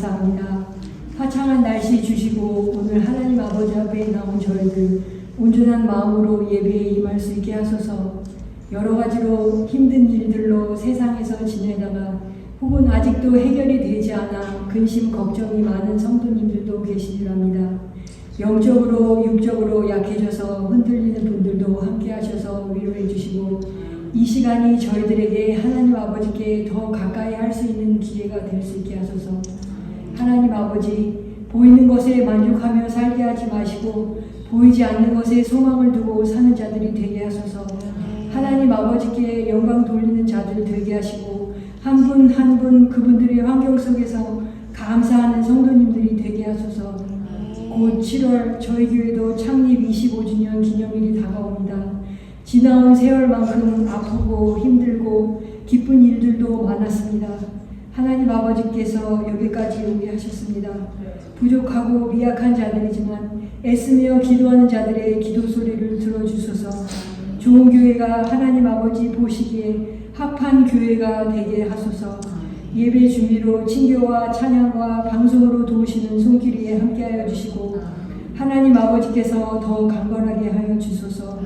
감사합니다. 화창한 날씨 주시고 오늘 하나님 아버지 앞에 나온 저희들 온전한 마음으로 예배에 임할 수 있게 하소서. 여러 가지로 힘든 일들로 세상에서 지내다가 혹은 아직도 해결이 되지 않아 근심 걱정이 많은 성도님들도 계시리랍니다. 영적으로 육적으로 약해져서 흔들리는 분들도 함께 하셔서 위로해 주시고 이 시간이 저희들에게 하나님 아버지께 더 가까이 할 수 있는 기회가 될 수 있게 하소서. 하나님 아버지, 보이는 것에 만족하며 살게 하지 마시고 보이지 않는 것에 소망을 두고 사는 자들이 되게 하소서. 하나님 아버지께 영광 돌리는 자들 되게 하시고 한 분 한 분 그분들의 환경 속에서 감사하는 성도님들이 되게 하소서. 곧 7월 저희 교회도 창립 25주년 기념일이 다가옵니다. 지나온 세월만큼 아프고 힘들고 기쁜 일들도 많았습니다. 하나님 아버지께서 여기까지 오게 하셨습니다. 부족하고 미약한 자들이지만 애쓰며 기도하는 자들의 기도 소리를 들어주소서. 좋은 교회가 하나님 아버지 보시기에 합한 교회가 되게 하소서. 예배 준비로 친교와 찬양과 방송으로 도우시는 손길이에 함께하여 주시고 하나님 아버지께서 더 강건하게 하여 주소서.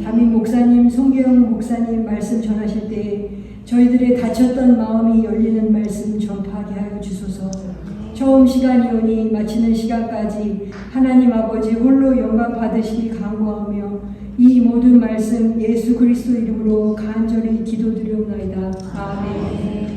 담임 목사님, 송계영 목사님 말씀 전하실 때 저희들의 닫혔던 마음이 열리는 말씀 전파하게 하여 주소서. 처음 시간이오니 마치는 시간까지 하나님 아버지 홀로 영광 받으시기 간구하며 이 모든 말씀 예수 그리스도 이름으로 간절히 기도드리옵나이다. 아멘.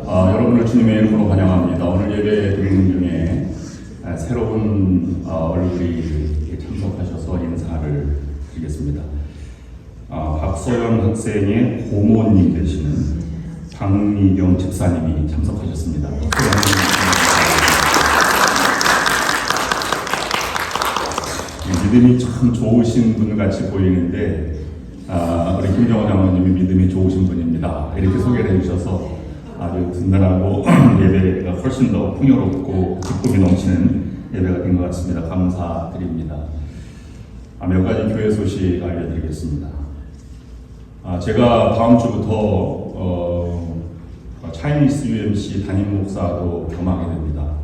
여러분을 주님의 이름으로 환영합니다. 오늘 예배 드리는 중에 새로운 얼굴이 참석하셔서 인사를 드리겠습니다. 박소연 학생의 고모님 되시는 박미경 집사님이 참석하셨습니다. 믿음이 참 좋으신 분 같이 보이는데 우리 김정호 장로님이 믿음이 좋으신 분입니다. 이렇게 소개를 해주셔서 아주 든든하고 예배가 훨씬 더 풍요롭고 기쁨이 넘치는 예배가 된 것 같습니다. 감사드립니다. 몇 가지 교회 소식 알려드리겠습니다. 제가 다음 주부터 차이니스 UMC 담임 목사도 겸하게 됩니다.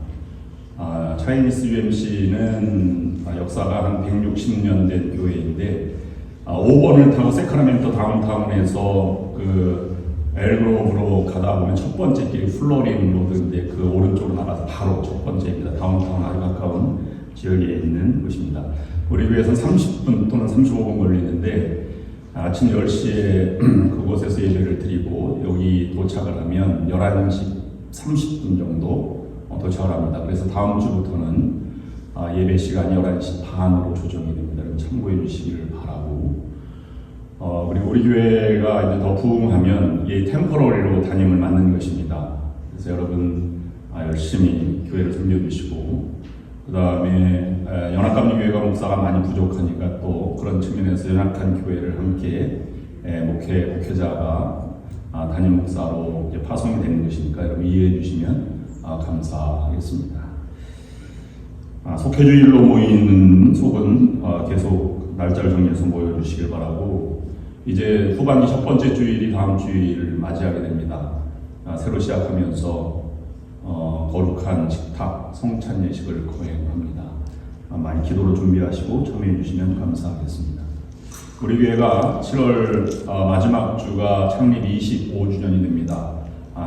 차이니스 UMC는 역사가 한 160년 된 교회인데 5번을 타고 세크라멘토 다운타운에서 엘그로브로 가다 보면 첫 번째 길이 플로린 로드인데 그 오른쪽으로 나가서 바로 첫 번째입니다. 다운타운 아주 가까운 지역에 있는 곳입니다. 우리 교회에서는 30분 또는 35분 걸리는데 아침 10시에 그곳에서 예배를 드리고 여기 도착을 하면 11시 30분 정도 도착을 합니다. 그래서 다음 주부터는 예배 시간이 11시 반으로 조정이 됩니다. 참고해 주시기를 바라고 그리고 우리 교회가 이제 더 부흥하면 이 템포러리로 담임을 맡는 것입니다. 그래서 여러분 열심히 교회를 섬겨주시고 그 다음에 연합감리교회가 목사가 많이 부족하니까 또 그런 측면에서 연합한 교회를 함께 목회자가 담임 목사로 파송이 되는 것이니까 여러분 이해해 주시면 감사하겠습니다. 속회주일로 모이는 속은 계속 날짜를 정해서 모여주시길 바라고 이제 후반기 첫 번째 주일이 다음 주일을 맞이하게 됩니다. 새로 시작하면서 거룩한 식탁 성찬 예식을 거행합니다. 많이 기도로 준비하시고 참여해 주시면 감사하겠습니다. 우리 교회가 7월 마지막 주가 창립 25주년이 됩니다.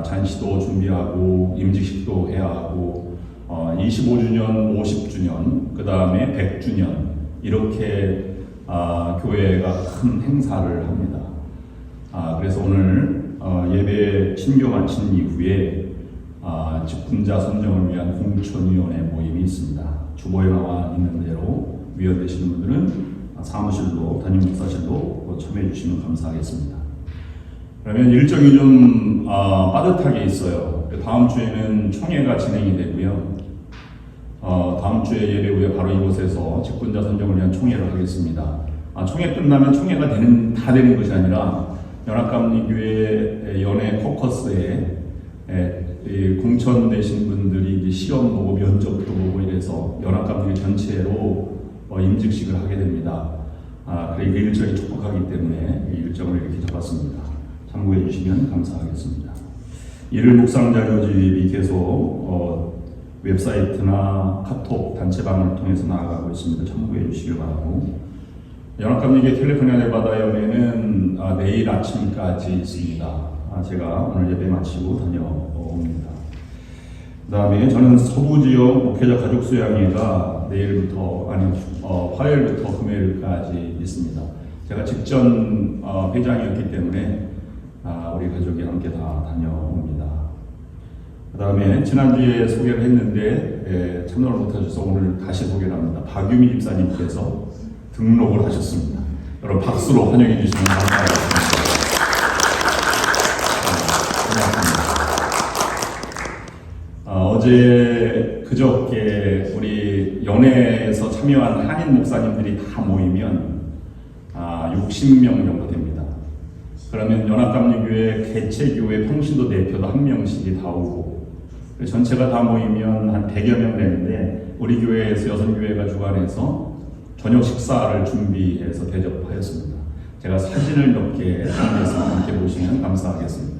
잔시도 준비하고 임직식도 해야 하고 25주년, 50주년, 그 다음에 100주년 이렇게 교회가 큰 행사를 합니다. 그래서 오늘 예배 신교 마친 이후에 직분자 선정을 위한 공천위원회 모임이 있습니다. 주보에 나와 있는 대로 위원 되시는 분들은 사무실로, 담임 목사실로 참여해 주시면 감사하겠습니다. 그러면 일정이 좀 빠듯하게 있어요. 다음 주에는 총회가 진행이 되고요. 다음 주에 예배 후에 바로 이곳에서 직분자 선정을 위한 총회를 하겠습니다. 총회 끝나면 총회가 다 되는 것이 아니라 연합감리교회 연회 코커스에 공천되신 분들이 이제 시험 보고 면접도 보고 이래서 연합감리교회 전체로 임직식을 하게 됩니다. 그래 그 일정이 촉박하기 때문에 이 일정을 이렇게 잡았습니다. 참고해 주시면 감사하겠습니다. 이를 묵상자료집이 계속 웹사이트나 카톡 단체방을 통해서 나아가고 있습니다. 참고해 주시길 바라고, 연합감리교회 텔레폰 연회바다연회는 내일 아침까지 있습니다. 제가 오늘 예배 마치고 다녀옵니다. 그 다음에 저는 서부지역 목회자 가족수양회가 내일부터 화요일부터 금요일까지 있습니다. 제가 직전 회장이었기 때문에 우리 가족이 함께 다 다녀옵니다. 그 다음에 지난주에 소개를 했는데 참여를 못하셔서 오늘 다시 소개를 합니다. 박유미 집사님께서 등록을 하셨습니다. 여러분 박수로 환영해 주시면 감사하겠습니다. 어제 그저께 우리 연회에서 참여한 한인 목사님들이 다 모이면 60명 정도 됩니다. 그러면 연합감리교회 개체교회 평신도 대표도 한 명씩이 다 오고, 전체가 다 모이면 한 100여 명 되는데 우리 교회에서 6교회가 주관해서 저녁 식사를 준비해서 대접하였습니다. 제가 사진을 몇 개 준비해서 함께 보시면 감사하겠습니다.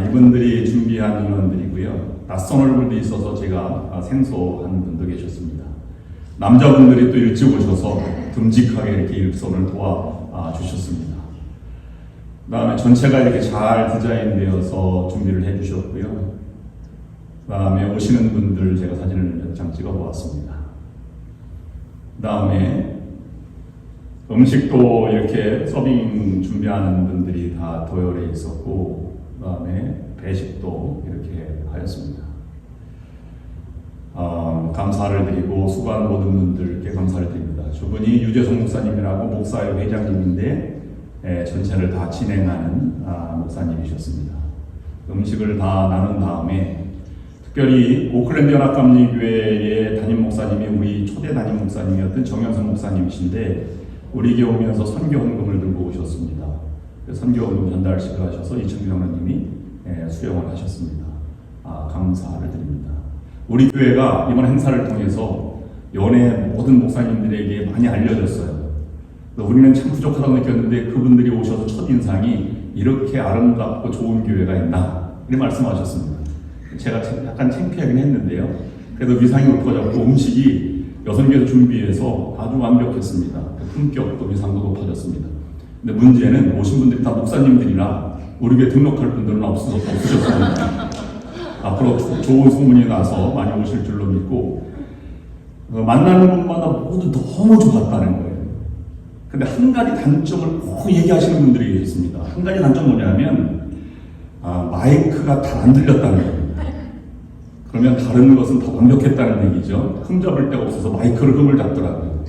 이분들이 준비한 인원들이고요. 낯선 얼굴도 있어서 제가 생소한 분도 계셨습니다. 남자분들이 또 일찍 오셔서 듬직하게 이렇게 일선을 도와주셨습니다. 그 다음에 전체가 이렇게 잘 디자인되어서 준비를 해주셨고요. 그 다음에 오시는 분들 제가 사진을 몇 장 찍어 보았습니다. 그 다음에 음식도 이렇게 서빙 준비하는 분들이 다 도열해 있었고, 그 다음에 배식도 이렇게 하였습니다. 감사를 드리고 수고한 모든 분들께 감사를 드립니다. 저분이 유재성 목사님이라고 목사회 회장님인데 전체를 다 진행하는 목사님이셨습니다. 음식을 다 나눈 다음에 특별히 오클랜드 연합감리교회의 담임 목사님이 우리 초대 담임 목사님이었던 정현선 목사님이신데 우리 교회 오면서 선교 헌금을 들고 오셨습니다. 선교 헌금 전달식을 하셔서 이청규 장로님이 수령을 하셨습니다. 감사를 드립니다. 우리 교회가 이번 행사를 통해서 연회 모든 목사님들에게 많이 알려졌어요. 우리는 참 부족하다고 느꼈는데 그분들이 오셔서 첫인상이 이렇게 아름답고 좋은 교회가 있나 이렇게 말씀하셨습니다. 제가 약간 창피하긴 했는데요. 그래도 위상이 높아졌고 음식이 6개에서 준비해서 아주 완벽했습니다. 품격도 위상도 높아졌습니다. 근데 문제는 오신 분들이 다 목사님들이라 우리 교회 등록할 분들은 없으셨습니다. 앞으로 좋은 소문이 나서 많이 오실 줄로 믿고 만나는 분마다 모두 너무 좋았다는 거예요. 근데 한 가지 단점을 꼭 얘기하시는 분들이 계십니다. 한 가지 단점 뭐냐면 마이크가 다 안 들렸다는 겁니다. 그러면 다른 것은 더 완벽했다는 얘기죠. 흠 잡을 데가 없어서 마이크를 흠을 잡더라고요.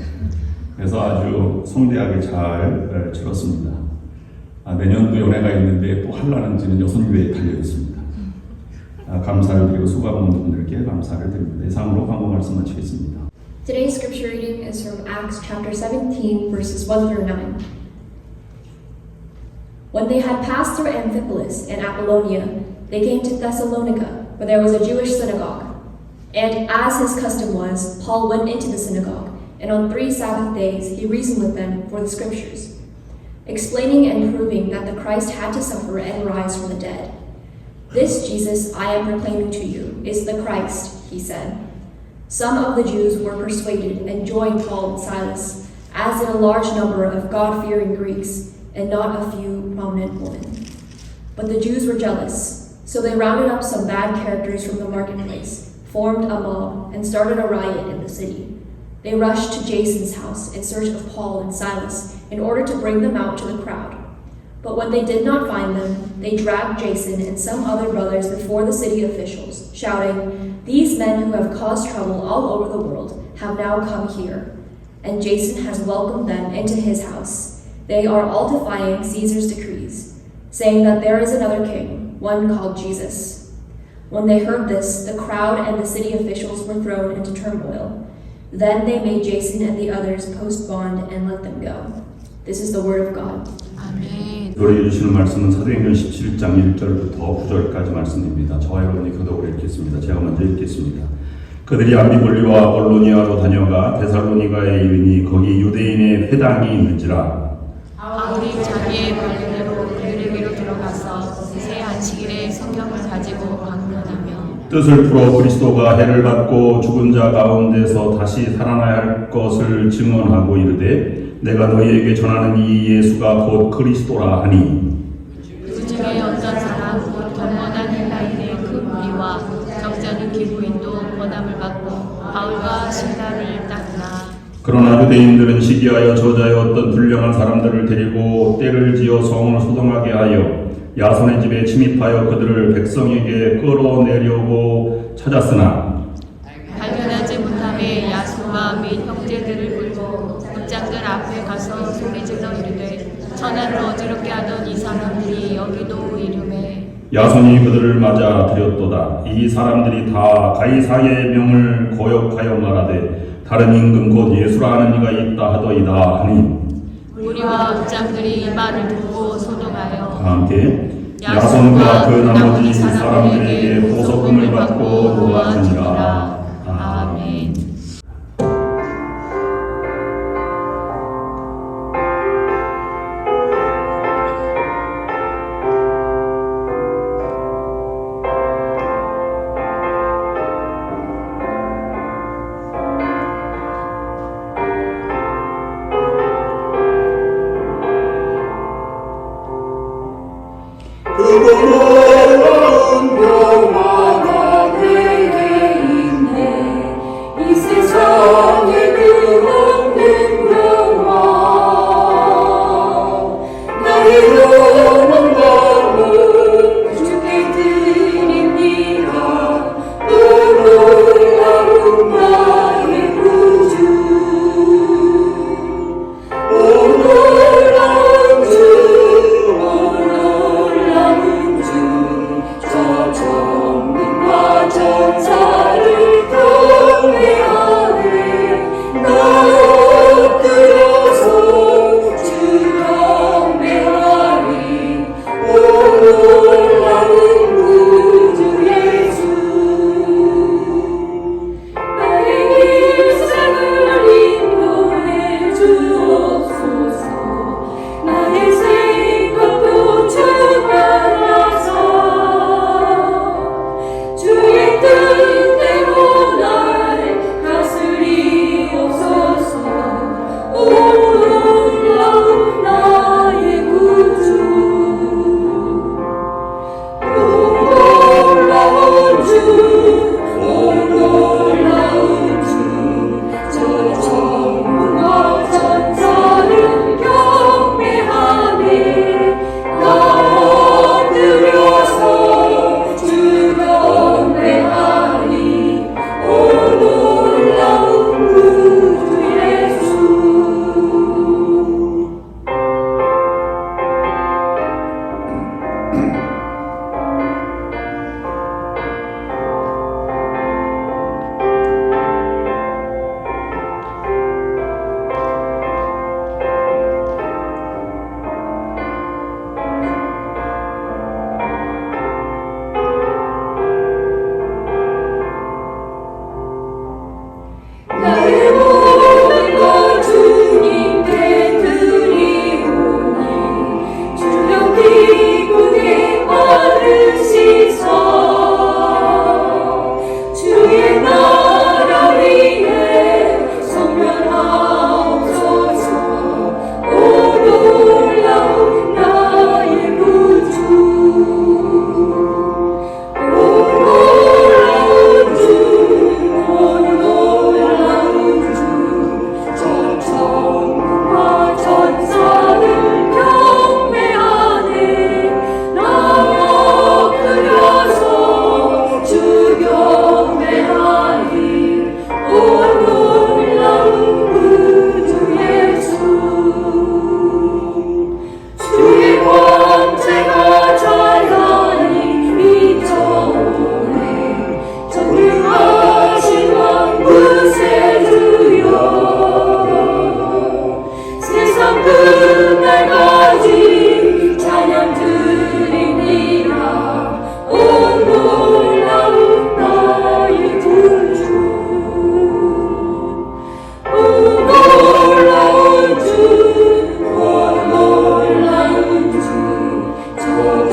그래서 아주 성대하게 잘 치렀습니다. 내년도 연회가 있는데 또 하려는지는 6교회에 달려있습니다. 감사를 드리고 수고한 분들께 감사를 드립니다. 이상으로 광고 말씀 마치겠습니다. Today's scripture reading is from Acts chapter 17, verses 1 through 9. When they had passed through Amphipolis and Apollonia, they came to Thessalonica, where there was a Jewish synagogue. And as his custom was, Paul went into the synagogue, and on 3 Sabbath days he reasoned with them for the scriptures, explaining and proving that the Christ had to suffer and rise from the dead. This Jesus I am proclaiming to you is the Christ, he said. Some of the Jews were persuaded and joined Paul and Silas, as did a large number of God-fearing Greeks, and not a few prominent women. But the Jews were jealous, so they rounded up some bad characters from the marketplace, formed a mob, and started a riot in the city. They rushed to Jason's house in search of Paul and Silas in order to bring them out to the crowd. But when they did not find them, they dragged Jason and some other brothers before the city officials, shouting, "These men who have caused trouble all over the world have now come here, and Jason has welcomed them into his house. They are all defying Caesar's decrees, saying that there is another king, one called Jesus." When they heard this, the crowd and the city officials were thrown into turmoil. Then they made Jason and the others post bond and let them go. This is the word of God. 아멘. 노래해 주시는 말씀은 사도행전 17장 1절부터 9절까지 말씀입니다. 저와 여러분이 교독을 읽겠습니다. 제가 먼저 읽겠습니다. 그들이 암비볼리와 볼로니아로 다녀가 데살로니가에 이르니 거기 유대인의 회당이 있는지라. 바울이 자기의 말대로 그들에게로 들어가서 새 안식일에 성경을 가지고 강론하며 뜻을 풀어 그리스도가 해를 받고 죽은 자 가운데서 다시 살아나야 할 것을 증언하고 이르되 내가 너희에게 전하는 이 예수가 곧 그리스도라 하니. 그 중에 어떤 사람 곧 경건한 헬라인의 그 무리와 적잖은 기부인도 권함을 받고 바울과 신라를 따르나 그러나 유대인들은 시기하여 저자의 어떤 불량한 사람들을 데리고 떼를 지어 성을 소동하게 하여 야손의 집에 침입하여 그들을 백성에게 끌어내려고 찾았으나 발견하지 못함에 야손과 및 형제들을 불고 국장들 앞에 가서 소리질러 이르되 전하를 어지럽게 하던 이 사람들이 여기도 이름에 야손이 그들을 맞아 들였도다. 이 사람들이 다 가이사의 명을 거역하여 말하되 다른 임금 곧 예수라 하는 이가 있다 하더이다 하니. 우리와 국장들이 이 말을 듣고 소동하여 함께 야손과 그 나머지 사람들에게 보석금을 받고 놓아주니라. 아멘. 이 세상에 그 없는 영화 나의 영원 밤은 주께 드립니다. 놀라운 나의 구주 놀라운 주 저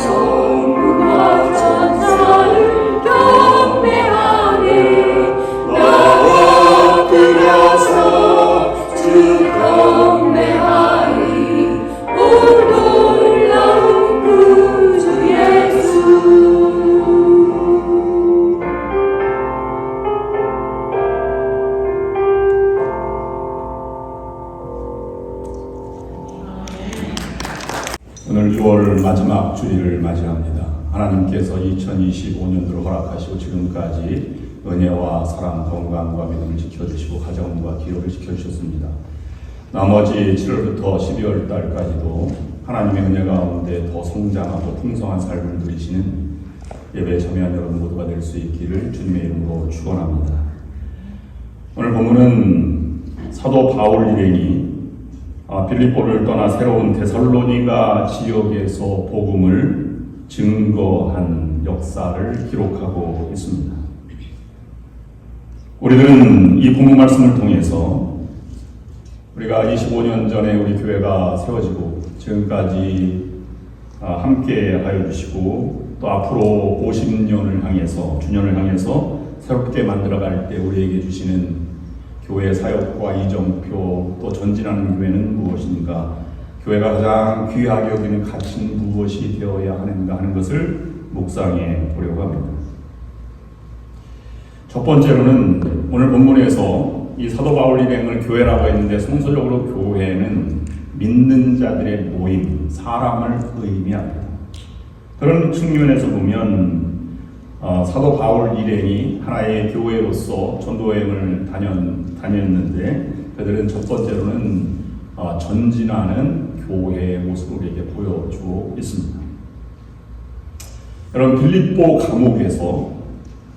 천국과 천사를 경배하네. 나와 엎드려서 주 경배하리. 오 놀라운 구주 예수. 오늘 6월 마지막 주일을 맞이합니다. 하나님께서 2025년도를 허락하시고 지금까지 은혜와 사랑, 건강과 믿음을 지켜주시고 가정과 기업을 지켜주셨습니다. 나머지 7월부터 12월 달까지도 하나님의 은혜 가운데 더 성장하고 풍성한 삶을 누리시는 예배에 참여한 여러분 모두가 될 수 있기를 주님의 이름으로 축원합니다. 오늘 본문은 사도 바울 일행이 빌립보를 떠나 새로운 데살로니가 지역에서 복음을 증거한 역사를 기록하고 있습니다. 우리들은 이 본문 말씀을 통해서 우리가 25년 전에 우리 교회가 세워지고 지금까지 함께 하여 주시고 또 앞으로 50년을 향해서 주년을 향해서 새롭게 만들어갈 때 우리에게 주시는 교회 사역과 이정표 또 전진하는 교회는 무엇인가, 교회가 가장 귀하게 여기는 가치는 무엇이 되어야 하는가 하는 것을 묵상해 보려고 합니다. 첫 번째로는 오늘 본문에서 이 사도 바울 일행을 교회라고 했는데 성서적으로 교회는 믿는 자들의 모임, 사람을 의미합니다. 그런 측면에서 보면 사도 바울 일행이 하나의 교회로서 전도여행을 다녔는데 그들은 첫 번째로는 전진하는 교회의 모습을 우리에게 보여주고 있습니다. 여러분, 빌립보 감옥에서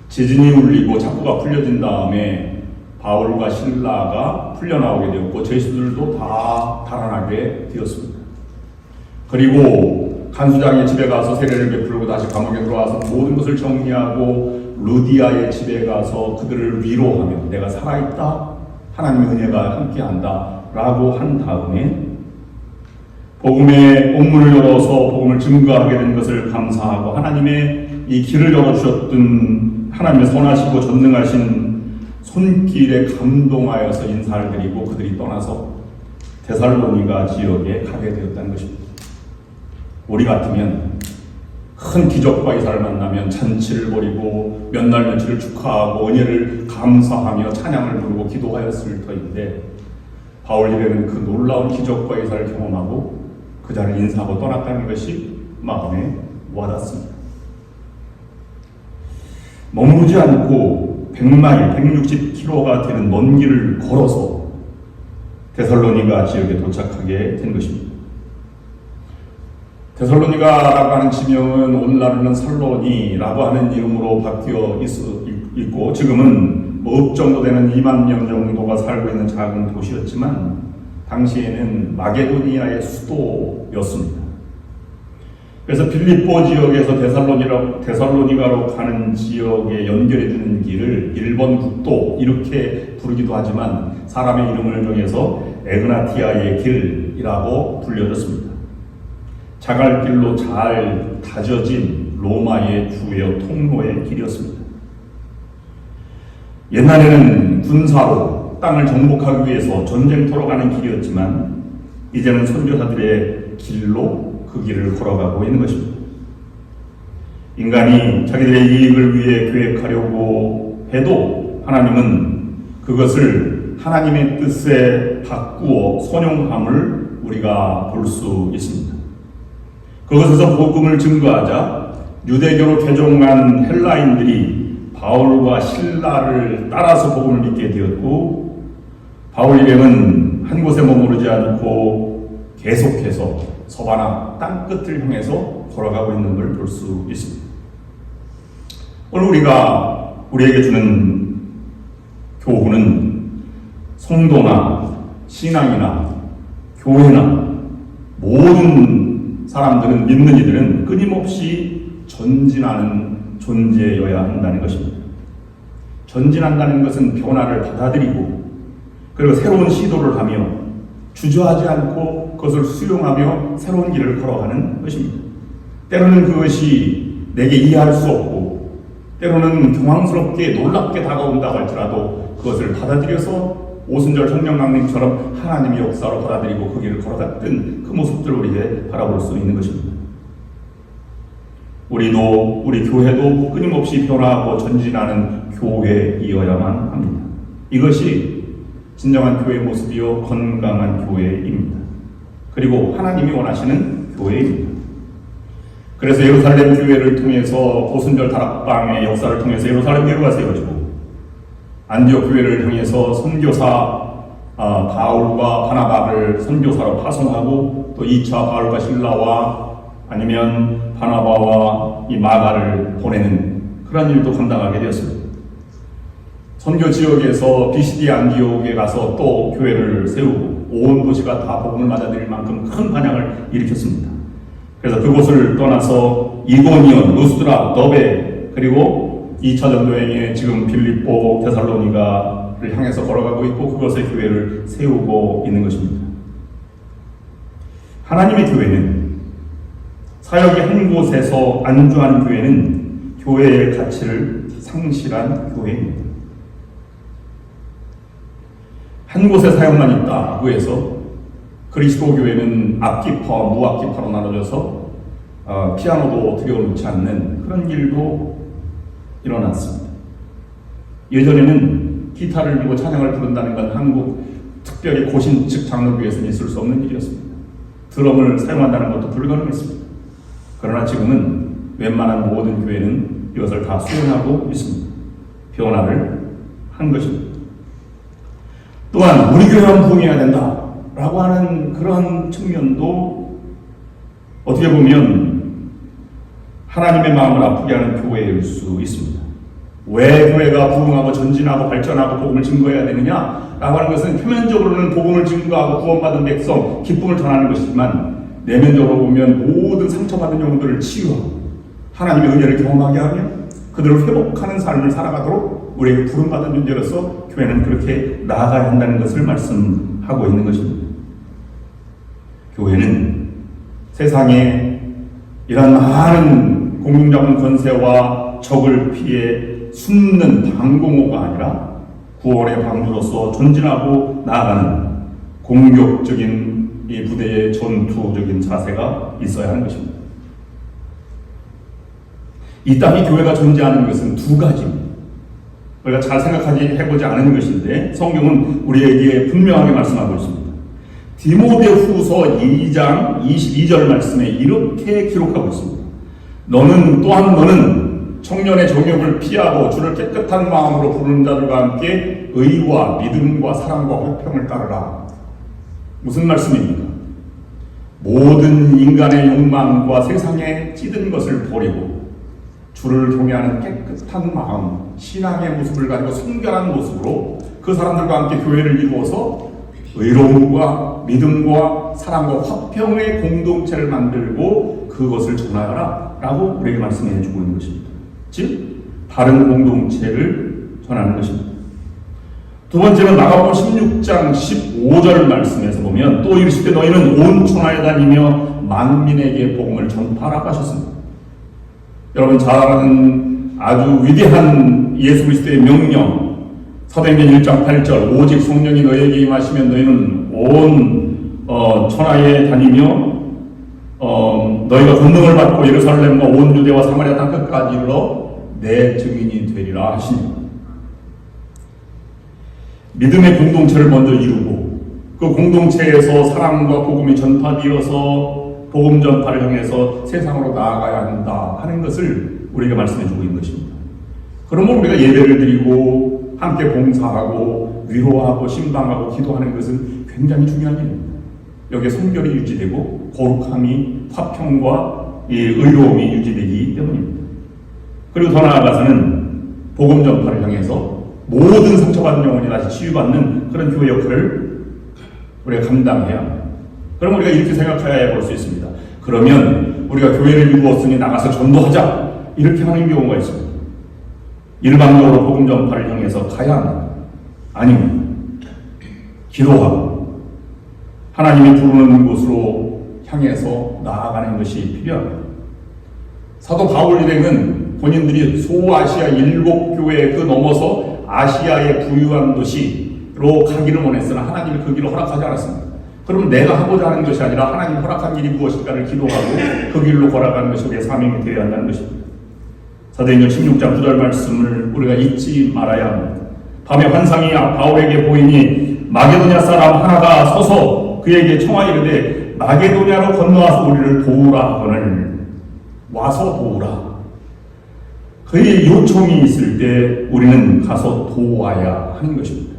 지진이 울리고 잡고가 풀려진 다음에 바울과 실라가 풀려나오게 되었고 죄수들도 다 달아나게 되었습니다. 그리고 간수장의 집에 가서 세례를 베풀고 다시 감옥에 들어와서 모든 것을 정리하고 루디아의 집에 가서 그들을 위로하며 내가 살아있다, 하나님의 은혜가 함께한다 라고 한 다음에 복음의 옥문을 열어서 복음을 증거하게 된 것을 감사하고 하나님의 이 길을 열어주셨던 하나님의 선하시고 전능하신 손길에 감동하여서 인사를 드리고 그들이 떠나서 데살로니가 지역에 가게 되었다는 것입니다. 우리 같으면 큰 기적과 이사를 만나면 잔치를 벌이고 몇 날 며칠을 축하하고 은혜를 감사하며 찬양을 부르고 기도하였을 터인데 바울 일행은 그 놀라운 기적과 이사를 경험하고 그 자리를 인사하고 떠났다는 것이 마음에 와닿습니다. 머무르지 않고 100마일, 160km가 되는 먼 길을 걸어서 데살로니가 지역에 도착하게 된 것입니다. 데살로니가라고 하는 지명은 오늘날은 살로니라고 하는 이름으로 바뀌어 있고 지금은 억 정도 되는 2만 명 정도가 살고 있는 작은 도시였지만 당시에는 마게도니아의 수도였습니다. 그래서 빌립보 지역에서 데살로니가로 가는 지역에 연결해주는 길을 일본 국도 이렇게 부르기도 하지만 사람의 이름을 정해서 에그나티아의 길이라고 불려졌습니다. 자갈길로 잘 다져진 로마의 주요 통로의 길이었습니다. 옛날에는 군사로 땅을 정복하기 위해서 전쟁터로 가는 길이었지만 이제는 선교사들의 길로 그 길을 걸어가고 있는 것입니다. 인간이 자기들의 이익을 위해 계획하려고 해도 하나님은 그것을 하나님의 뜻에 바꾸어 선용함을 우리가 볼 수 있습니다. 그것에서 복음을 증거하자 유대교로 개종한 헬라인들이 바울과 실라를 따라서 복음을 믿게 되었고 바울 일행은 한 곳에 머무르지 않고 계속해서 서바나 땅끝을 향해서 걸어가고 있는 걸 볼 수 있습니다. 오늘 우리에게 주는 교훈은 성도나 신앙이나 교회나 모든 사람들은 믿는 이들은 끊임없이 전진하는 존재여야 한다는 것입니다. 전진한다는 것은 변화를 받아들이고 그리고 새로운 시도를 하며 주저하지 않고 그것을 수용하며 새로운 길을 걸어가는 것입니다. 때로는 그것이 내게 이해할 수 없고 때로는 경황스럽게 놀랍게 다가온다고 할지라도 그것을 받아들여서 오순절 성령 강림처럼 하나님의 역사로 받아들이고 그 길을 걸어갔던 그 모습들을 우리에게 바라볼 수 있는 것입니다. 우리도 우리 교회도 끊임없이 변화하고 전진하는 교회이어야만 합니다. 이것이 진정한 교회의 모습이요 건강한 교회입니다. 그리고 하나님이 원하시는 교회입니다. 그래서 예루살렘 교회를 통해서 오순절 다락방의 역사를 통해서 예루살렘 교회가 세워지고 안디옥 교회를 향해서 선교사 바울과 바나바를 선교사로 파송하고 또 2차 바울과 실라와 아니면 바나바와 이 마가를 보내는 그런 일도 감당하게 되었습니다. 선교 지역에서 비시디 안디옥에 가서 또 교회를 세우고 온 도시가 다 복음을 맞아들일 만큼 큰 반향을 일으켰습니다. 그래서 그곳을 떠나서 이고니온, 루스드라, 더베 그리고 2차 전도행에 지금 빌립보, 데살로니가를 향해서 걸어가고 있고 그것의 교회를 세우고 있는 것입니다. 하나님의 교회는 사역이 한 곳에서 안주한 교회는 교회의 가치를 상실한 교회입니다. 한 곳에 사역만 있다고 해서 그리스도 교회는 악기파와 무악기파로 나눠져서 피아노도 들여놓지 않는 그런 일도 일어났습니다. 예전에는 기타를 들고 찬양을 부른다는 건 한국 특별히 고신측 장로교에서는 있을 수 없는 일이었습니다. 드럼을 사용한다는 것도 불가능했습니다. 그러나 지금은 웬만한 모든 교회는 이것을 다 수용하고 있습니다. 변화를 한 것입니다. 또한 우리 교회만 부흥해야 된다라고 하는 그런 측면도 어떻게 보면 하나님의 마음을 아프게 하는 교회일 수 있습니다. 왜 교회가 부흥하고 전진하고 발전하고 복음을 증거해야 되느냐라고 하는 것은 표면적으로는 복음을 증거하고 구원받은 백성 기쁨을 전하는 것이지만 내면적으로 보면 모든 상처받은 영혼들을 치유하고 하나님의 은혜를 경험하게 하며 그들을 회복하는 삶을 살아가도록 우리에게 부름받은 존재로서 교회는 그렇게 나아가야 한다는 것을 말씀하고 있는 것입니다. 교회는 세상에 이런 많은 공중자분 권세와 적을 피해 숨는 방공호가 아니라 구원의 방주로서 전진하고 나아가는 공격적인 이 부대의 전투적인 자세가 있어야 하는 것입니다. 이 땅에 교회가 존재하는 것은 두 가지입니다. 우리가 잘 해보지 않은 것인데 성경은 우리에게 분명하게 말씀하고 있습니다. 디모데후서 2장 22절 말씀에 이렇게 기록하고 있습니다. 너는 청년의 정욕을 피하고 주를 깨끗한 마음으로 부르는 자들과 함께 의와 믿음과 사랑과 화평을 따르라. 무슨 말씀입니까? 모든 인간의 욕망과 세상에 찌든 것을 버리고 주를 경외하는 깨끗한 마음, 신앙의 모습을 가지고 순결한 모습으로 그 사람들과 함께 교회를 이루어서 의로움과 믿음과 사랑과 화평의 공동체를 만들고 그것을 전하여라 라고 우리에게 말씀해 주고 있는 것입니다. 즉 바른 공동체를 전하는 것입니다. 두 번째는 마가복음 16장 15절 말씀에서 보면 또 이르시되 너희는 온 천하에 다니며 만민에게 복음을 전파하라고 하셨습니다. 여러분 잘 아는 아주 위대한 예수 그리스도의 명령 사도행전 1장 8절 오직 성령이 너희에게 임하시면 너희는 온 천하에 다니며 너희가 권능을 받고 예루살렘과 온 유대와 사마리아 땅 끝까지 이르러 내 증인이 되리라 하시니 믿음의 공동체를 먼저 이루고 그 공동체에서 사랑과 복음이 전파되어서 복음 전파를 향해서 세상으로 나아가야 한다 하는 것을 우리에게 말씀해 주고 있는 것입니다. 그러면 우리가 예배를 드리고 함께 봉사하고 위로하고 신방하고 기도하는 것은 굉장히 중요한 일입니다. 여기에 성결이 유지되고 거룩함이 화평과 의로움이 유지되기 때문입니다. 그리고 더 나아가서는 복음 전파를 향해서 모든 상처받은 영혼이 다시 치유받는 그런 교회 역할을 우리가 감당해야 합니다. 그럼 우리가 이렇게 생각해야 볼 수 있습니다. 그러면 우리가 교회를 이루었으니 나가서 전도하자 이렇게 하는 경우가 있습니다. 일방적으로 복음 전파를 향해서 가야 합니다. 아닙니다. 기도하고 하나님이 부르는 곳으로 향해서 나아가는 것이 필요합니다. 사도 바울 일행은 본인들이 소아시아 7교회 그 넘어서 아시아의 부유한 도시로 가기를 원했으나 하나님이 그 길을 허락하지 않았습니다. 그러면 내가 하고자 하는 것이 아니라 하나님 허락한 일이 무엇일까를 기도하고 그 길로 걸어가는 것이 우리의 사명이 되어야 한다는 것입니다. 사도행전 16장 9절 말씀을 우리가 잊지 말아야 합니다. 밤에 환상이 바울에게 보이니 마게도냐 사람 하나가 서서 그에게 청하이르되 마게도냐로 건너와서 우리를 도우라 하거늘. 와서 도우라. 그의 요청이 있을 때 우리는 가서 도와야 하는 것입니다.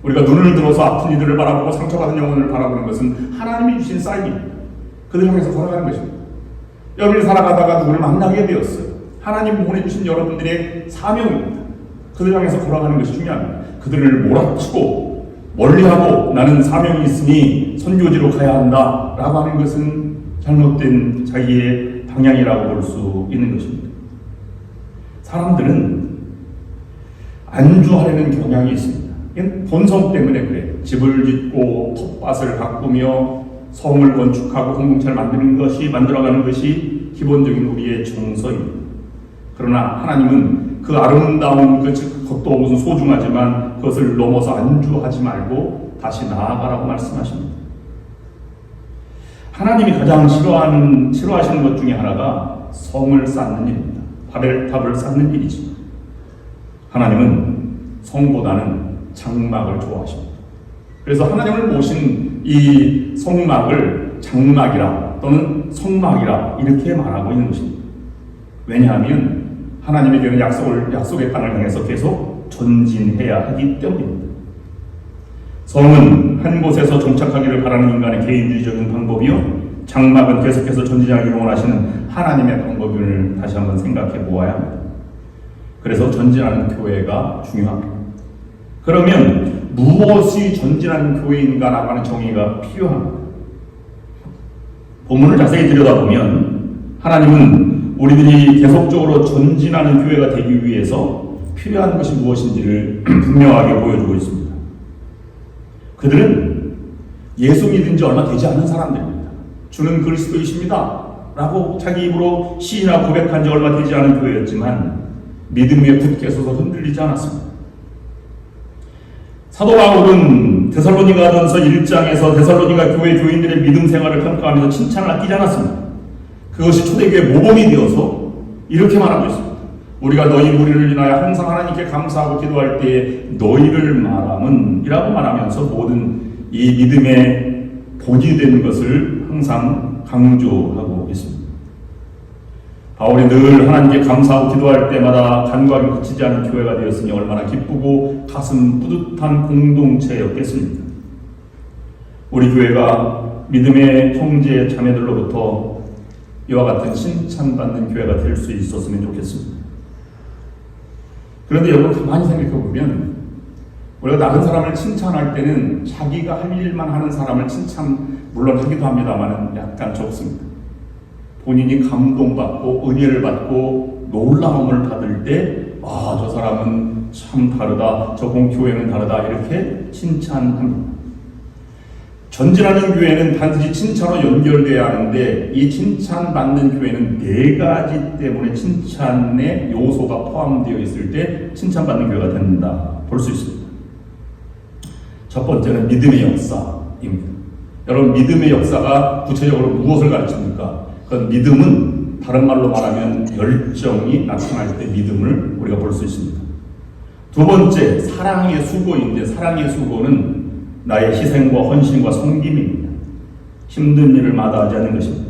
우리가 눈을 들어서 아픈 이들을 바라보고 상처받은 영혼을 바라보는 것은 하나님이 주신 사인입니다. 그들 향해서 걸어가는 것입니다. 여러분이 살아가다가 누구를 만나게 되었어요. 하나님 보내주신 여러분들의 사명입니다. 그들 향해서 걸어가는 것이 중요합니다. 그들을 몰아치고 멀리하고 나는 사명이 있으니 선교지로 가야 한다 라고 하는 것은 잘못된 자기의 방향이라고 볼 수 있는 것입니다. 사람들은 안주하려는 경향이 있습니다. 이건 본성 때문에 그래요. 집을 짓고 텃밭을 가꾸며 성을 건축하고 공동체를 만들어가는 것이 기본적인 우리의 정서입니다. 그러나 하나님은 그 아름다운 것도 무슨 소중하지만 그것을 넘어서 안주하지 말고 다시 나아가라고 말씀하십니다. 하나님이 가장 싫어하시는 것 중에 하나가 성을 쌓는 일입니다. 바벨탑을 쌓는 일이지. 하나님은 성보다는 장막을 좋아하십니다. 그래서 하나님을 모신 이 성막을 장막이라 또는 성막이라 이렇게 말하고 있는 것입니다. 왜냐하면 하나님에게는 약속의 땅을 향해서 계속 전진해야 하기 때문입니다. 성은 한 곳에서 정착하기를 바라는 인간의 개인주의적인 방법이요, 장막은 계속해서 전진하기를 원하시는 하나님의 방법을 다시 한번 생각해 보아야 합니다. 그래서 전진하는 교회가 중요합니다. 그러면 무엇이 전진하는 교회인가 라고 하는 정의가 필요합니다. 본문을 자세히 들여다보면 하나님은 우리들이 계속적으로 전진하는 교회가 되기 위해서 필요한 것이 무엇인지를 분명하게 보여주고 있습니다. 그들은 예수 믿은 지 얼마 되지 않은 사람들입니다. 주는 그리스도이십니다 라고 자기 입으로 시인하고 고백한 지 얼마 되지 않은 교회였지만 믿음 위에 굳게 서서 흔들리지 않았습니다. 사도 바울은 데살로니가전서 1장에서 데살로니가 교회 교인들의 믿음 생활을 평가하면서 칭찬을 아끼지 않았습니다. 그것이 초대교회 모범이 되어서 이렇게 말하고 있습니다. 우리가 너희 무리를 인하여 항상 하나님께 감사하고 기도할 때에 너희를 말함은 이라고 말하면서 모든 이 믿음의 본이 되는 것을 항상 강조하고 있습니다. 바울이 늘 하나님께 감사하고 기도할 때마다 간과하게 그치지 않은 교회가 되었으니 얼마나 기쁘고 가슴 뿌듯한 공동체였겠습니까? 우리 교회가 믿음의 형제 자매들로부터 이와 같은 칭찬받는 교회가 될 수 있었으면 좋겠습니다. 그런데 여러분 가만히 생각해보면 우리가 다른 사람을 칭찬할 때는 자기가 할 일만 하는 사람을 칭찬 물론 하기도 합니다만 약간 적습니다. 본인이 감동받고 은혜를 받고 놀라움을 받을 때 저 사람은 참 다르다, 저 공교회는 다르다 이렇게 칭찬합니다. 전진하는 교회는 반드시 칭찬으로 연결돼야 하는데 이 칭찬받는 교회는 4가지 때문에 칭찬의 요소가 포함되어 있을 때 칭찬받는 교회가 된다 볼 수 있습니다. 첫 번째는 믿음의 역사입니다. 여러분 믿음의 역사가 구체적으로 무엇을 가르칩니까? 그건 믿음은 다른 말로 말하면 열정이 나타날 때 믿음을 우리가 볼 수 있습니다. 두 번째 사랑의 수고인데 사랑의 수고는 나의 희생과 헌신과 섬김입니다. 힘든 일을 마다하지 않는 것입니다.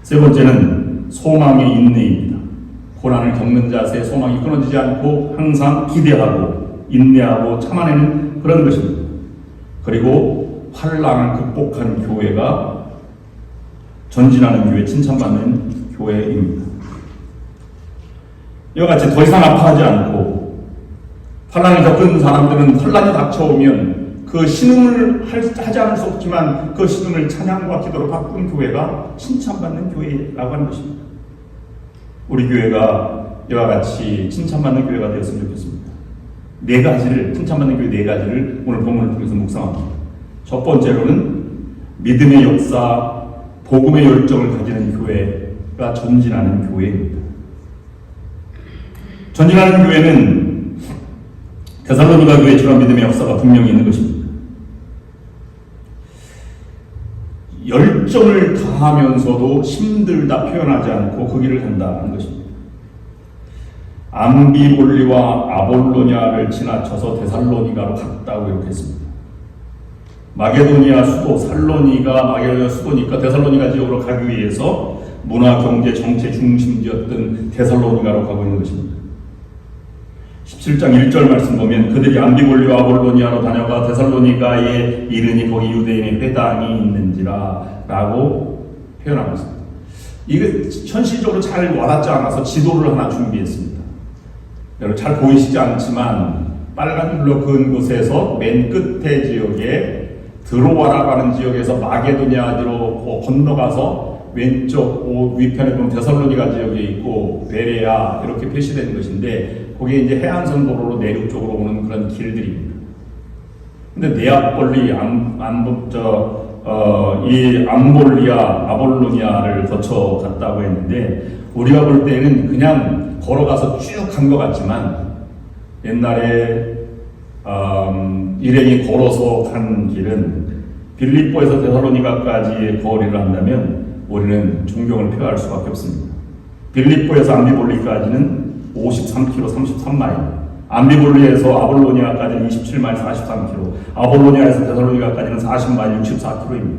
세 번째는 소망의 인내입니다. 고난을 겪는 자세의 소망이 끊어지지 않고 항상 기대하고 인내하고 참아내는 그런 것입니다. 그리고 환난을 극복한 교회가 전진하는 교회, 칭찬받는 교회입니다. 이와 같이 더 이상 아파하지 않고 환난을 겪은 사람들은 환난이 닥쳐오면 그 신음을 하지 않을 수 없지만 그 신음을 찬양과 기도로 바꾼 교회가 칭찬받는 교회라고 하는 것입니다. 우리 교회가 이와 같이 칭찬받는 교회가 되었으면 좋겠습니다. 4가지를 칭찬받는 교회 4가지를 오늘 본문을 통해서 묵상합니다. 첫 번째로는 믿음의 역사, 복음의 열정을 가지는 교회, 교회가 전진하는 교회입니다. 전진하는 교회는 데살로니가 교회에 주한 믿음의 역사가 분명히 있는 것입니다. 열정을 다하면서도 힘들다 표현하지 않고 그 길을 간다는 것입니다. 암비볼리와 아볼로니아를 지나쳐서 데살로니가로 갔다고 이렇게 했습니다. 마게도니아 수도 살로니가 마게도니아 수도니까 데살로니가 지역으로 가기 위해서 문화, 경제, 정치 중심지였던 데살로니가로 가고 있는 것입니다. 17장 1절 말씀 보면 그들이 암비볼리와 아볼로니아로 다녀가 데살로니가에 이르니 거기 유대인의 회당이 있는지라 라고 표현하고 있습니다. 이게 현실적으로 잘 와닿지 않아서 지도를 하나 준비했습니다. 여러분 잘 보이시지 않지만 빨간 줄로 그은 곳에서 맨 끝에 지역에 드로아라고 하는 지역에서 마게도니아로 건너가서 왼쪽 위편에 보면 데살로니가 지역에 있고 베레아 이렇게 표시되는 것인데 거기에 이제 해안선 도로로 내륙 쪽으로 오는 그런 길들입니다. 근데 네아폴리, 이 암볼리아, 아볼로니아를 거쳐 갔다고 했는데 우리가 볼 때는 그냥 걸어가서 쭉 간 것 같지만 옛날에 일행이 걸어서 간 길은 빌립보에서 데살로니가까지의 거리를 한다면 우리는 존경을 표할 수밖에 없습니다. 빌립보에서 암비볼리까지는 53km, 33마일, 암비볼리에서 아볼로니아까지는 27마일, 43km, 아볼로니아에서 데살로니가까지는 40마일, 64km입니다.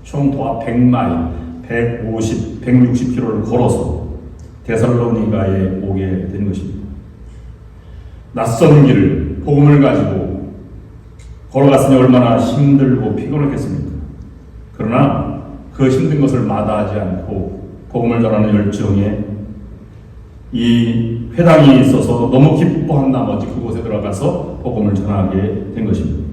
총 도합 100마일, 160km를 걸어서 데살로니가에 오게 된 것입니다. 낯선 길을 복음을 가지고 걸어갔으니 얼마나 힘들고 피곤했겠습니까? 그러나 그 힘든 것을 마다하지 않고 복음을 전하는 열정에 이 회당이 있어서 너무 기뻐한 나머지 그곳에 들어가서 복음을 전하게 된 것입니다.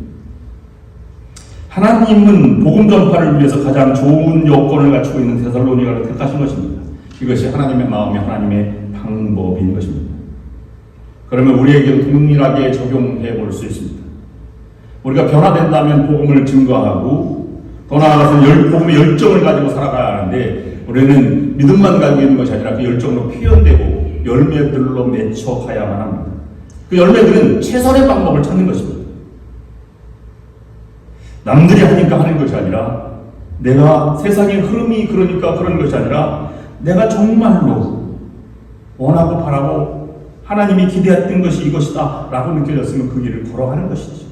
하나님은 복음 전파를 위해서 가장 좋은 여건을 갖추고 있는 데살로니가를 택하신 것입니다. 이것이 하나님의 마음이 하나님의 방법인 것입니다. 그러면 우리에게도 동일하게 적용해 볼 수 있습니다. 우리가 변화된다면 복음을 증거하고 더 나아가서 복음의 열정을 가지고 살아가야 하는데 우리는 믿음만 가지고 있는 것이 아니라 그 열정으로 표현되고 열매들로 맺혀가야만 합니다. 그 열매들은 최선의 방법을 찾는 것입니다. 남들이 하니까 하는 것이 아니라 내가 세상의 흐름이 그러니까 그런 것이 아니라 내가 정말로 원하고 바라고 하나님이 기대했던 것이 이것이다 라고 느껴졌으면 그 길을 걸어가는 것이죠.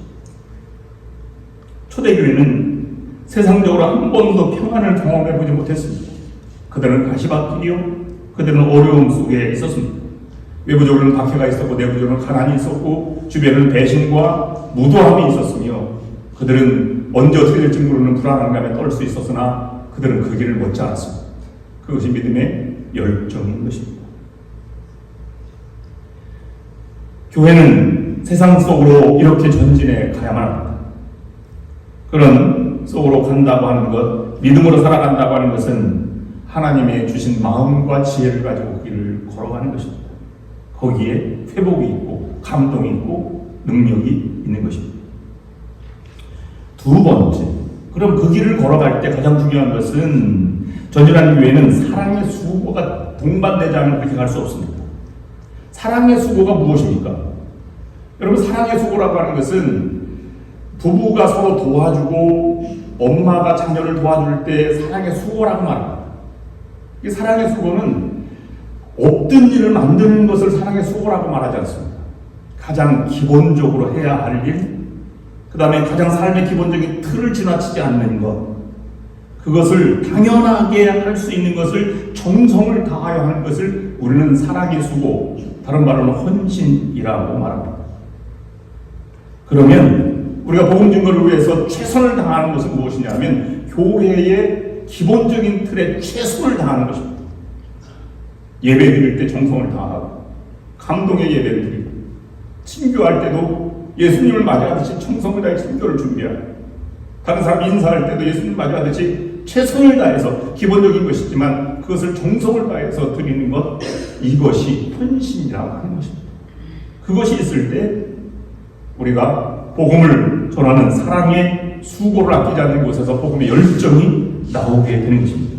초대교회는 세상적으로 한 번도 평안을 경험해보지 못했습니다. 그들은 가시밭길이요, 그들은 어려움 속에 있었습니다. 외부적으로는 박해가 있었고 내부적으로는 가난이 있었고 주변에는 배신과 무도함이 있었으며 그들은 언제 어떻게 될지 모르는 불안감에 떨 수 있었으나 그들은 그 길을 걷지 않았습니다. 그것이 믿음의 열정인 것입니다. 교회는 세상 속으로 이렇게 전진해 가야만 합니다. 그런 속으로 간다고 하는 것, 믿음으로 살아간다고 하는 것은 하나님의 주신 마음과 지혜를 가지고 그 길을 걸어가는 것입니다. 거기에 회복이 있고 감동이 있고 능력이 있는 것입니다. 두 번째, 그럼 그 길을 걸어갈 때 가장 중요한 것은 전진하는 교회는 사랑의 수고가 동반되지 않으면 그렇게 갈 수 없습니다. 사랑의 수고가 무엇입니까? 여러분, 사랑의 수고라고 하는 것은 부부가 서로 도와주고 엄마가 자녀를 도와줄 때 사랑의 수고라고 말합니다. 이 사랑의 수고는 없던 일을 만드는 것을 사랑의 수고라고 말하지 않습니다. 가장 기본적으로 해야 할 일, 그 다음에 가장 삶의 기본적인 틀을 지나치지 않는 것, 그것을 당연하게 할 수 있는 것을 정성을 다하여 하는 것을 우리는 사랑의 수고, 다른 말로는 헌신이라고 말합니다. 그러면 우리가 복음 증거를 위해서 최선을 다하는 것은 무엇이냐면 교회의 기본적인 틀에 최선을 다하는 것입니다. 예배 드릴 때 정성을 다하고 감동의 예배를 드리고 친교할 때도 예수님을 맞이하듯이 정성을 다해 친교를 준비하고 다른 사람 인사할 때도 예수님을 맞이하듯이 최선을 다해서 기본적인 것이지만 그것을 정성을 다해서 드리는 것, 이것이 헌신이라고 하는 것입니다. 그것이 있을 때 우리가 복음을 전하는 사랑의 수고를 아끼지 않는 곳에서 복음의 열정이 나오게 되는 것입니다.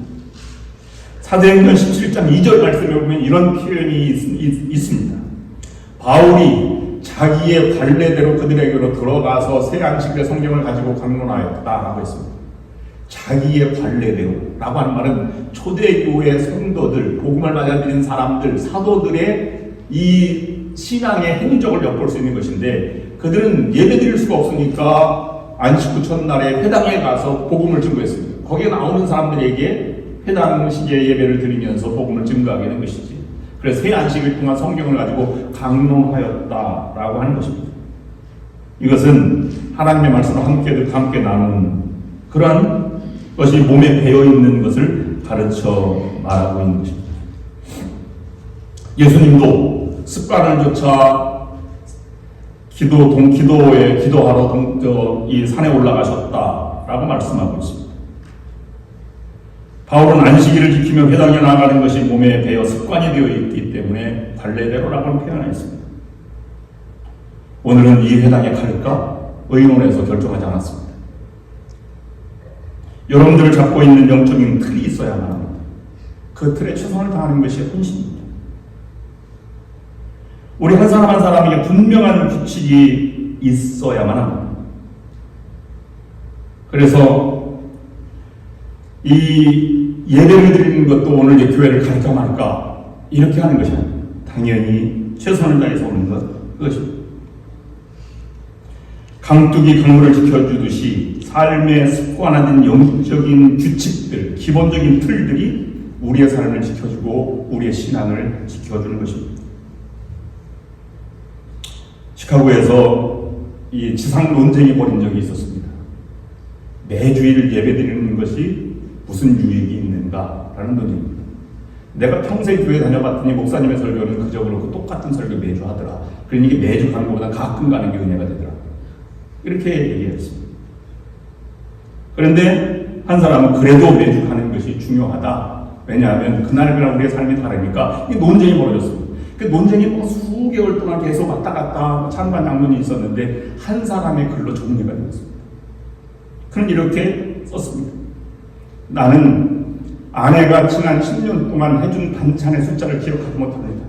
사도행전 17장 11장 2절 말씀에 보면 이런 표현이 있습니다. 바울이 자기의 관례대로 그들에게로 들어가서 새 안식일의 성경을 가지고 강론하였다라고 했습니다. 자기의 관례대로라고 하는 말은 초대교회 성도들, 복음을 받아들인 사람들, 사도들의 이 신앙의 행적을 엿볼 수 있는 것인데, 그들은 예배드릴 수가 없으니까 안식 후 첫날에 회당에 가서 복음을 증거했습니다. 거기에 나오는 사람들에게 해당 시기에 예배를 드리면서 복음을 증거하게 된 것이지. 그래서 새 안식일 동안 성경을 가지고 강론하였다라고 하는 것입니다. 이것은 하나님의 말씀을 함께 나누는 그러한 것이 몸에 배어 있는 것을 가르쳐 말하고 있는 것입니다. 예수님도 습관을 조차 기도하러 이 산에 올라가셨다라고 말씀하고 있습니다. 바울은 안식일을 지키며 회당에 나가는 것이 몸에 배어 습관이 되어 있기 때문에 관례대로라고 표현했습니다. 오늘은 이 회당에 갈까 의논해서 결정하지 않았습니다. 여러분들을 잡고 있는 영적인 틀이 있어야만 합니다. 그 틀에 최선을 다하는 것이 헌신입니다. 우리 한 사람 한 사람에게 분명한 규칙이 있어야만 합니다. 그래서 이 예배를 드리는 것도 오늘 이 교회를 갈까 말까 이렇게 하는 것이 아닙니다. 당연히 최선을 다해서 오는 그것입니다. 강둑이 강물을 지켜주듯이 삶의 습관화된 영적인 규칙들, 기본적인 틀들이 우리의 삶을 지켜주고 우리의 신앙을 지켜주는 것입니다. 시카고에서 이 지상 논쟁이 벌인 적이 있었습니다. 매주일 예배드리는 것이 무슨 유익이 있는가라는 논쟁입니다. 내가 평생 교회 다녀봤더니 목사님의 설교는 그저 그렇고 똑같은 설교 매주 하더라. 그러니 이게 매주 가는 것보다 가끔 가는 게 은혜가 되더라. 이렇게 얘기했습니다. 그런데 한 사람은 그래도 매주 가는 것이 중요하다. 왜냐하면 그날 우리의 삶이 다르니까 이 논쟁이 벌어졌습니다. 그 논쟁이 수개월 동안 계속 왔다 갔다 찬반 양론이 있었는데 한 사람의 글로 정리가 되었습니다. 그는 이렇게 썼습니다. 나는 아내가 지난 10년 동안 해준 반찬의 숫자를 기억하지 못합니다.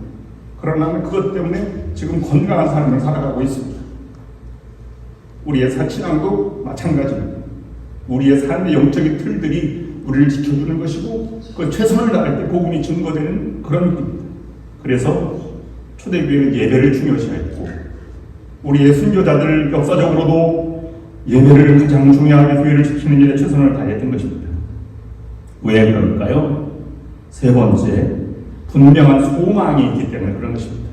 그러나 그것 때문에 지금 건강한 삶을 살아가고 있습니다. 우리의 사신앙도 마찬가지입니다. 우리의 삶의 영적인 틀들이 우리를 지켜주는 것이고 그 최선을 다할 때 복음이 증거되는 그런 일입니다. 그래서 초대교회는 예배를 중요시했고 우리의 순교자들 역사적으로도 예배를 가장 중요하게 교회를 지키는 일에 최선을 다했던 것입니다. 왜 그럴까요? 세 번째, 분명한 소망이 있기 때문에 그런 것입니다.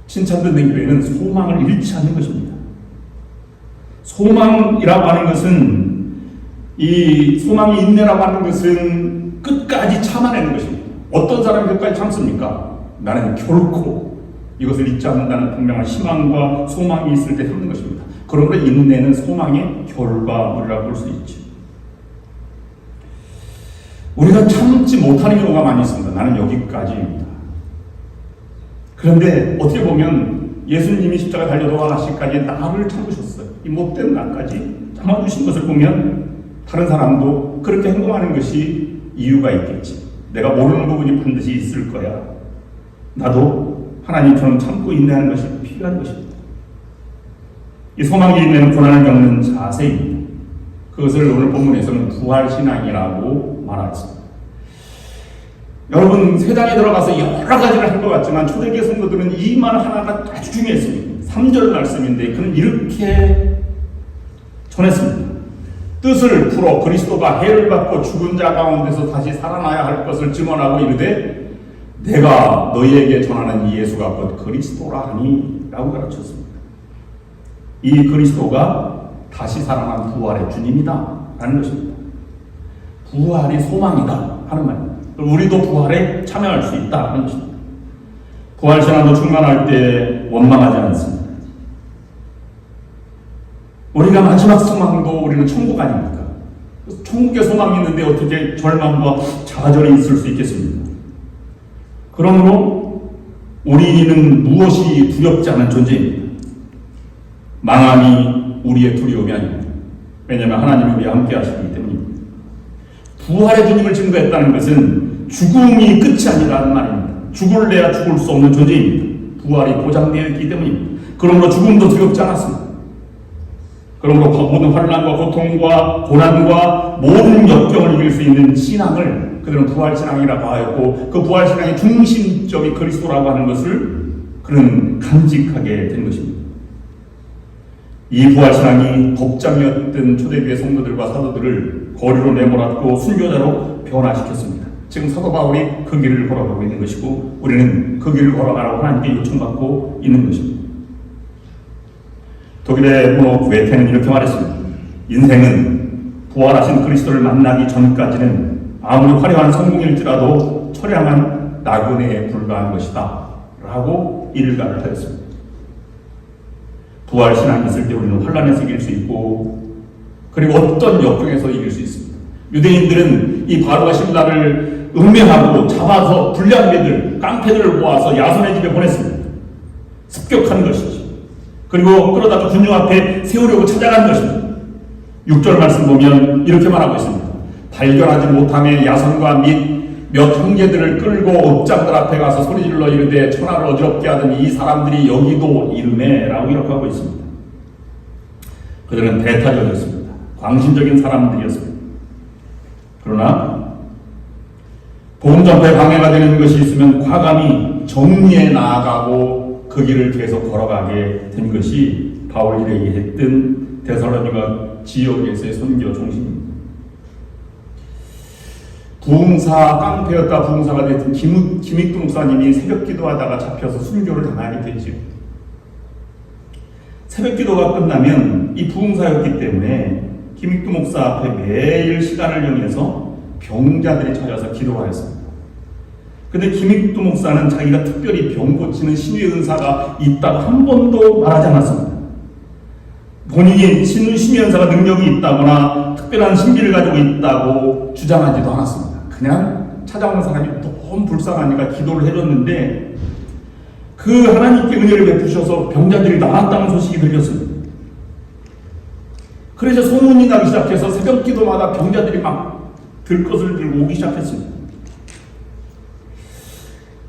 칭찬받는 교회는 소망을 잃지 않는 것입니다. 소망이라고 하는 것은 이 소망이 인내라고 하는 것은 끝까지 참아내는 것입니다. 어떤 사람이 끝까지 참습니까? 나는 결코 이것을 잊지 않는다는 분명한 희망과 소망이 있을 때 참는 것입니다. 그러므로 인내는 소망의 결과물이라고 볼 수 있죠. 우리가 참지 못하는 경우가 많이 있습니다. 나는 여기까지입니다. 그런데 어떻게 보면 예수님이 십자가 달려 돌아가시기까지 나를 참으셨어요. 이 못된 나까지 참아주신 것을 보면 다른 사람도 그렇게 행동하는 것이 이유가 있겠지. 내가 모르는 부분이 반드시 있을 거야. 나도 하나님처럼 참고 인내하는 것이 필요한 것입니다. 이 소망이 있는 고난을 겪는 자세입니다. 그것을 오늘 본문에서는 부활신앙이라고 말하겠습니다. 여러분 세상에 들어가서 여러 가지를 한 것 같지만 초대교회 성도들은 이 말 하나가 아주 중요했습니다. 3절 말씀인데 그는 이렇게 전했습니다. 뜻을 풀어 그리스도가 해를 받고 죽은 자 가운데서 다시 살아나야 할 것을 증언하고 이르되 내가 너희에게 전하는 이 예수가 곧 그리스도라 하니 라고 가르쳤습니다. 이 그리스도가 다시 살아난 부활의 주님이다 라는 것입니다. 부활이 소망이다 하는 말입니다. 우리도 부활에 참여할 수 있다 하는 것입니다. 부활신앙도 충만할 때 원망하지 않습니다. 우리가 마지막 소망도 우리는 천국 아닙니까? 천국에 소망이 있는데 어떻게 절망과 좌절이 있을 수 있겠습니까? 그러므로 우리는 무엇이 두렵지 않은 존재입니다. 망함이 우리의 두려움이 아닙니다. 왜냐하면 하나님이 우리와 함께 하시기 때문입니다. 부활의 주님을 증거했다는 것은 죽음이 끝이 아니라는 말입니다. 죽을래야 죽을 수 없는 존재입니다. 부활이 보장되어 있기 때문입니다. 그러므로 죽음도 두렵지 않았습니다. 그러므로 모든 환난과 고통과 고난과 모든 역경을 이길 수 있는 신앙을 그들은 부활신앙이라고 하였고, 그 부활신앙의 중심점이 그리스도라고 하는 것을 그는 간직하게 된 것입니다. 이 부활신앙이 법장이었던 초대교회 성도들과 사도들을 거리로 내몰았고 순교자로 변화시켰습니다. 지금 사도 바울이 그 길을 걸어가고 있는 것이고, 우리는 그 길을 걸어가라고 하나님께 요청받고 있는 것입니다. 독일의 문호 괴테는 이렇게 말했습니다. 인생은 부활하신 그리스도를 만나기 전까지는 아무리 화려한 성공일지라도 처량한 나그네에 불과한 것이다 라고 일가를 하였습니다. 부활신앙이 있을 때 우리는 환난에서 이길 수 있고, 그리고 어떤 역경에서 이길 수 있습니다. 유대인들은 이 바로가 신라를 음매하고 잡아서 불량배들, 깡패들을 모아서 야손의 집에 보냈습니다. 습격한 것이죠. 그리고 그러다가 군중 앞에 세우려고 찾아간 것입니다. 6절 말씀 보면 이렇게 말하고 있습니다. 발견하지 못함에 야손과 및 몇 형제들을 끌고 읍장들 앞에 가서 소리질러 이르되 천하를 어지럽게 하던 이 사람들이 여기도 이르매 라고 이렇게 하고 있습니다. 그들은 배타적이었습니다. 광신적인 사람들이었습니다. 그러나 복음 전파에 방해가 되는 것이 있으면 과감히 정리해 나아가고 그 길을 계속 걸어가게 된 것이 바울이 얘기했던 데살로니가 지역에서의 선교 중심입니다. 부흥사 깡패였다 부흥사가 됐던 김익두 목사님이 새벽 기도하다가 잡혀서 순교를 당하게 됐죠. 새벽 기도가 끝나면 이 부흥사였기 때문에 김익두 목사 앞에 매일 시간을 정해서 병자들이 찾아서 기도하였습니다. 근데 김익두 목사는 자기가 특별히 병 고치는 신의 은사가 있다고 한 번도 말하지 않았습니다. 본인이 신의 은사가 능력이 있다거나 특별한 신비를 가지고 있다고 주장하지도 않았습니다. 그냥 찾아오는 사람이 너무 불쌍하니까 기도를 해줬는데 그 하나님께 은혜를 베푸셔서 병자들이 나았다는 소식이 들렸습니다. 그래서 소문이 나기 시작해서 새벽 기도마다 병자들이 막 들것을 들고 오기 시작했습니다.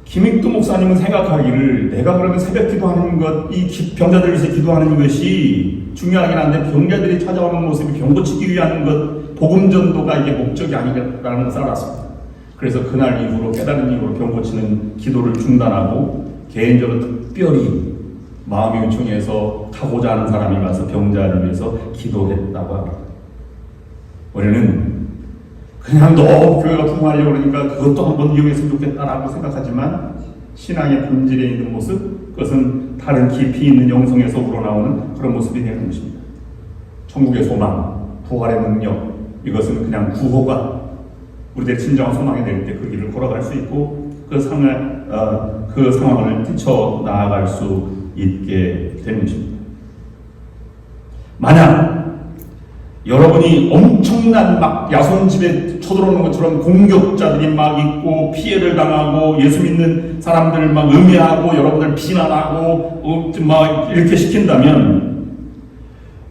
김익두 목사님은 생각하기를 내가 그러면 새벽 기도하는 것, 이 병자들을 위해서 기도하는 것이 중요하긴 한데 병자들이 찾아오는 모습이 병 고치기 위한 것, 복음 전도가 이게 목적이 아니라는 것을 알았습니다. 그래서 그날 이후로 깨달은 이후로 병 고치는 기도를 중단하고 개인적으로 특별히 마음이 요청해서 가고자 하는 사람이 가서 병자를 위해서 기도했다고 합니다. 우리는 그냥 너무 교회가 부흥하려고 그러니까 그것도 한번 이용했으면 좋겠다라고 생각하지만 신앙의 본질에 있는 모습, 그것은 다른 깊이 있는 영성에서 우러나오는 그런 모습이 되는 것입니다. 천국의 소망, 부활의 능력, 이것은 그냥 구호가 우리들의 진정한 소망이 될 때 그 길을 걸어갈 수 있고 그 상황을 뛰쳐나아갈 수 있게 되는 것입니다. 만약 여러분이 엄청난 막 야손 집에 쳐들어오는 것처럼 공격자들이 막 있고 피해를 당하고 예수 믿는 사람들을 막 음해하고 여러분들 비난하고 막 이렇게 시킨다면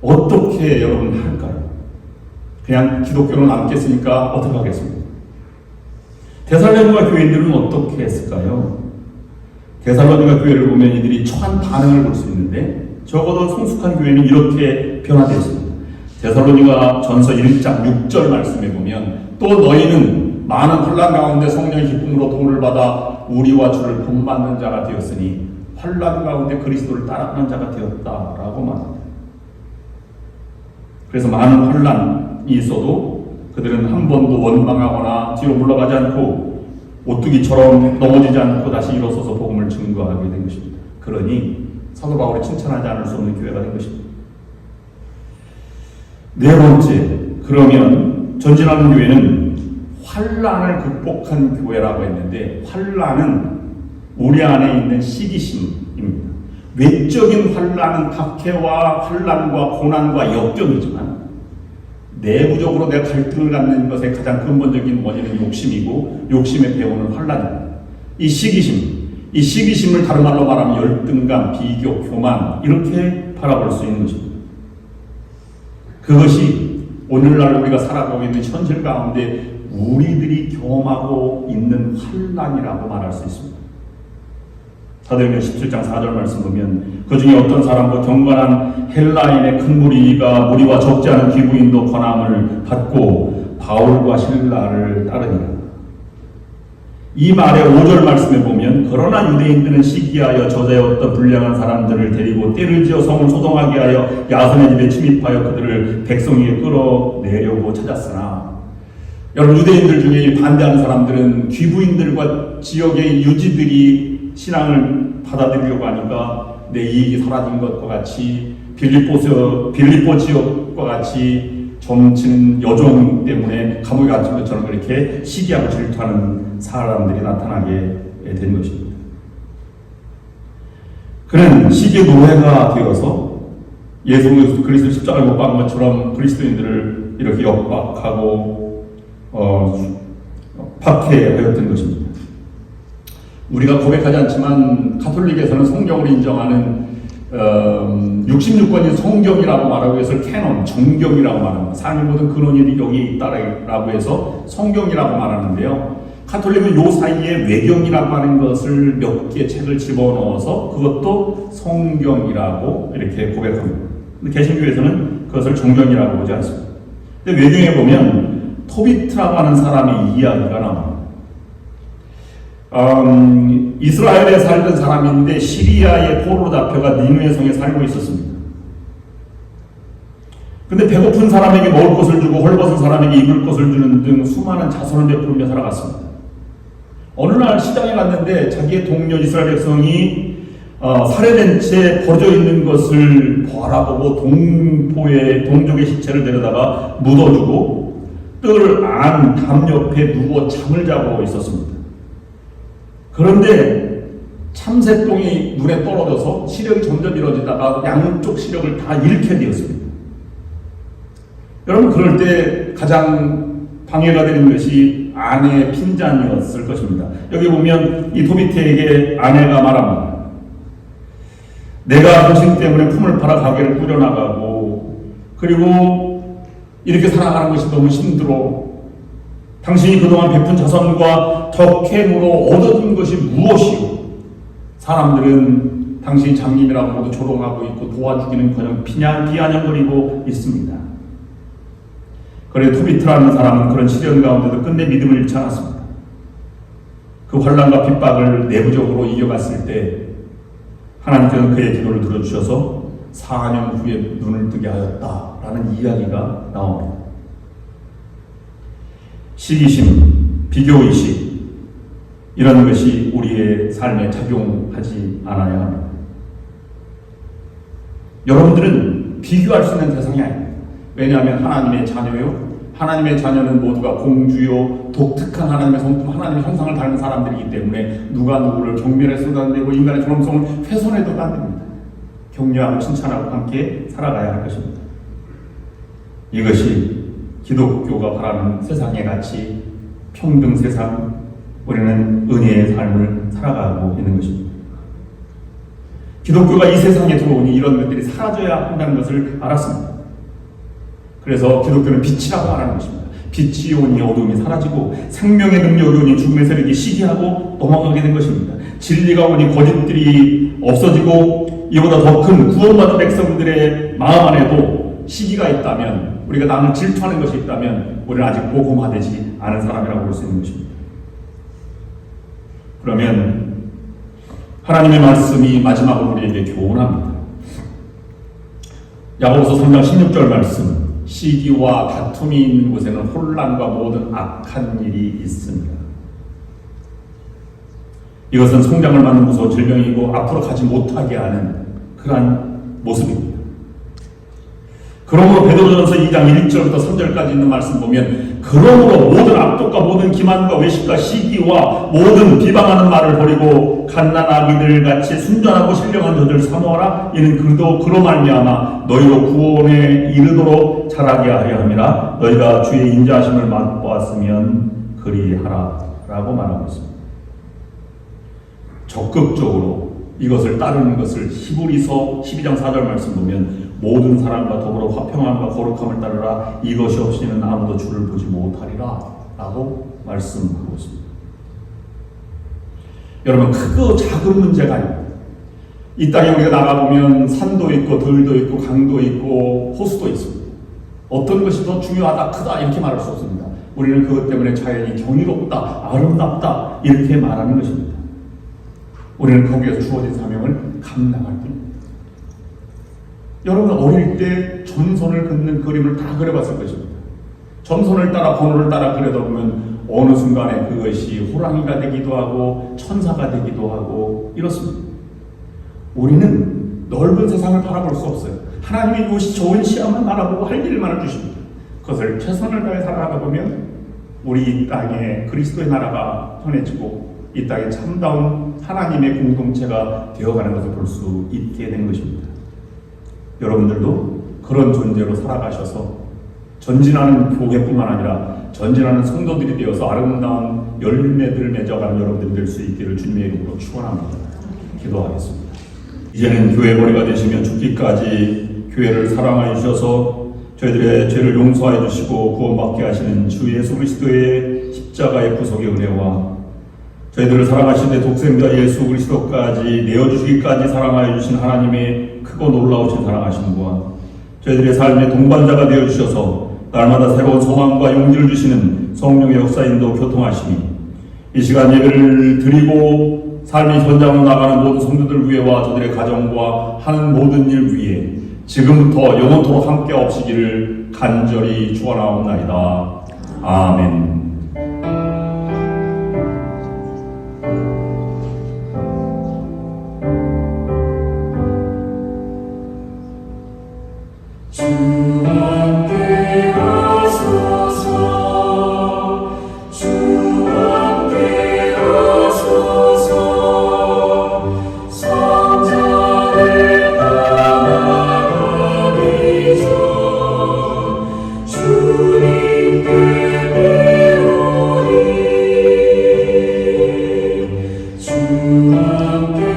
어떻게 여러분 할까요? 그냥 기독교로 남겠으니까 어떻게 하겠습니까? 데살로니가 교회들은 어떻게 했을까요? 데살로니가 교회를 보면 이들이 처한 반응을 볼 수 있는데 적어도 성숙한 교회는 이렇게 변화되었습니다. 데살로니가 전서 1장 6절 말씀에 보면 또 너희는 많은 환난 가운데 성령의 기쁨으로 도움을 받아 우리와 주를 본받는 자가 되었으니 환난 가운데 그리스도를 따라가는 자가 되었다라고 말합니다. 그래서 많은 환난이 있어도 그들은 한 번도 원망하거나 뒤로 물러가지 않고 오뚜기처럼 넘어지지 않고 다시 일어서서 복음을 증거하게 된 것입니다. 그러니 사도 바울이 칭찬하지 않을 수 없는 교회가 된 것입니다. 네 번째, 그러면 전진하는 교회는 환난을 극복한 교회라고 했는데 환난은 우리 안에 있는 시기심입니다. 외적인 환난은 박해와 환난과 고난과 역경이지만 내부적으로 내가 갈등을 갖는 것의 가장 근본적인 원인은 욕심이고 욕심에 배우는 환난입니다. 이 시기심을 다른 말로 말하면 열등감, 비교, 교만 이렇게 바라볼 수 있는 것입니다. 그것이 오늘날 우리가 살아가고 있는 현실 가운데 우리들이 경험하고 있는 환난이라고 말할 수 있습니다. 사도행전 17장 4절 말씀 보면 그 중에 어떤 사람도 경건한 헬라인의 큰 무리가 무리와 적지 않은 귀부인도 권함을 받고 바울과 실라를 따르니라. 이 말의 5절 말씀에 보면 그러나 유대인들은 시기하여 저자의 어떤 불량한 사람들을 데리고 때를 지어 성을 소동하게 하여 야손의 집에 침입하여 그들을 백성 위에 끌어내려고 찾았으나, 여러분, 유대인들 중에 반대하는 사람들은 귀부인들과 지역의 유지들이 신앙을 받아들이려고 하니까 내 이익이 사라진 것과 같이 빌립보 지역과 같이 점치는 여종 때문에 감옥에 갇힌 것처럼 그렇게 시기하고 질투하는 사람들이 나타나게 된 것입니다. 그는 시기의 노예가 되어서 예수 그리스도 십자가에 못 박은 것처럼 그리스도인들을 이렇게 역박하고 박해하였던 것입니다. 우리가 고백하지 않지만 가톨릭에서는 성경으로 인정하는 66권이 성경이라고 말하고 해서 캐논, 정경이라고 말합니다. 삶의 모든 근원이 여기 있다라고 해서 성경이라고 말하는데요. 가톨릭은 요 사이에 외경이라고 하는 것을 몇 개 책을 집어넣어서 그것도 성경이라고 이렇게 고백합니다. 근데 개신교에서는 그것을 정경이라고 보지 않습니다. 근데 외경에 보면 토비트라고 하는 사람의 이야기가 나옵니다. 이스라엘에 살던 사람인데 시리아의 포로로 잡혀가 니누의 성에 살고 있었습니다. 근데 배고픈 사람에게 먹을 것을 주고 헐벗은 사람에게 입을 것을 주는 등 수많은 자선을 베푸며 살아갔습니다. 어느 날 시장에 갔는데 자기의 동료 이스라엘 백성이 살해된 채 버려져 있는 것을 바라보고 동족의 시체를 데려다가 묻어주고 뜰 안 담 옆에 누워 잠을 자고 있었습니다. 그런데 참새똥이 눈에 떨어져서 시력이 점점 이뤄지다가 양쪽 시력을 다 잃게 되었습니다. 여러분, 그럴 때 가장 방해가 되는 것이 아내의 핀잔이었을 것입니다. 여기 보면 이 도비트에게 아내가 말합니다. 내가 당신 때문에 품을 팔아 가게를 꾸려나가고 그리고 이렇게 살아가는 것이 너무 힘들어. 당신이 그동안 베푼 자선과 덕행으로 얻어진 것이 무엇이오? 사람들은 당신이 장님이라고 모두 조롱하고 있고 도와주기는커녕 비아냥거리고 있습니다. 그래 토비트라는 사람은 그런 시련 가운데도 끝내 믿음을 잃지 않았습니다. 그 환난과 핍박을 내부적으로 이겨갔을 때 하나님께서는 그의 기도를 들어주셔서 4년 후에 눈을 뜨게 하였다라는 이야기가 나옵니다. 시기심, 비교의식, 이런 것이 우리의 삶에 작용하지 않아야 합니다. 여러분들은 비교할 수 있는 대상이 아닙니다. 왜냐하면 하나님의 자녀요. 하나님의 자녀는 모두가 공주요, 독특한 하나님의 성품, 하나님의 형상을 닮은 사람들이기 때문에 누가 누구를 경멸에 쏟아내고 인간의 존엄성을 훼손해도 안 됩니다. 격려하고 칭찬하고 함께 살아가야 할 것입니다. 이것이 기독교가 바라는 세상의 가치, 평등 세상, 우리는 은혜의 삶을 살아가고 있는 것입니다. 기독교가 이 세상에 들어오니 이런 것들이 사라져야 한다는 것을 알았습니다. 그래서 기독교는 빛이라고 말하는 것입니다. 빛이 오니 어둠이 사라지고 생명의 능력이 오니 죽음의 세력이 시기하고 넘어가게 된 것입니다. 진리가 오니 거짓들이 없어지고 이보다 더 큰 구원받은 백성들의 마음 안에도 시기가 있다면, 우리가 남을 질투하는 것이 있다면 우리는 아직 복음화되지 않은 사람이라고 볼 수 있는 것입니다. 그러면 하나님의 말씀이 마지막으로 우리에게 교훈합니다. 야고보서 3장 16절 말씀, 시기와 다툼이 있는 곳에는 혼란과 모든 악한 일이 있습니다. 이것은 성장을 막는 무서운 질병이고 앞으로 가지 못하게 하는 그러한 모습입니다. 그러므로 베드로전서 2장 1절부터 3절까지 있는 말씀 보면, 그러므로 모든 악독과 모든 기만과 외식과 시기와 모든 비방하는 말을 버리고 갓난아기들 같이 순전하고 신령한 저들 사모하라. 이는 그로 말미암아 너희로 구원에 이르도록 자라게 하려 함이라. 너희가 주의 인자하심을 맛보았으면 그리하라 라고 말하고 있습니다. 적극적으로 이것을 따르는 것을 히브리서 12장 4절 말씀 보면, 모든 사람과 더불어 화평함과 거룩함을 따르라. 이것이 없이는 아무도 주를 보지 못하리라 라고 말씀하고 있습니다. 여러분, 크고 작은 문제가 아닙니다. 이 땅에 우리가 나가보면 산도 있고 들도 있고 강도 있고 호수도 있습니다. 어떤 것이 더 중요하다, 크다 이렇게 말할 수 없습니다. 우리는 그것 때문에 자연이 경이롭다, 아름답다 이렇게 말하는 것입니다. 우리는 거기에서 주어진 사명을 감당할 뿐입니다. 여러분, 어릴 때 전선을 긋는 그림을 다 그려봤을 것입니다. 전선을 따라 번호를 따라 그려다 보면 어느 순간에 그것이 호랑이가 되기도 하고 천사가 되기도 하고 이렇습니다. 우리는 넓은 세상을 바라볼 수 없어요. 하나님이 이것이 좋은 시야만 바라보고 할 일만을 주십니다. 그것을 최선을 다해 살아가다 보면 우리 이 땅에 그리스도의 나라가 전해지고 이 땅에 참다운 하나님의 공동체가 되어가는 것을 볼 수 있게 된 것입니다. 여러분들도 그런 존재로 살아가셔서 전진하는 교회뿐만 아니라 전진하는 성도들이 되어서 아름다운 열매들을 맺어가는 여러분들이 될 수 있기를 주님의 이름으로 축원합니다. 기도하겠습니다. 이제는 교회 머리가 되시며 죽기까지 교회를 사랑하여 주셔서 저희들의 죄를 용서하여 주시고 구원받게 하시는 주 예수 그리스도의 십자가의 구속의 은혜와 저희들을 사랑하시되 독생자 예수 그리스도까지 내어주시기까지 사랑하여 주신 하나님의 크고 놀라우신 사랑하심과 저희들의 삶의 동반자가 되어주셔서 날마다 새로운 소망과 용기를 주시는 성령의 역사인도 교통하시니 이 시간 예배를 드리고 삶의 현장으로 나가는 모든 성도들 위해와 저들의 가정과 하는 모든 일 위해 지금부터 영원토록 함께 없시기를 간절히 축원하옵나이다. 아멘. 함께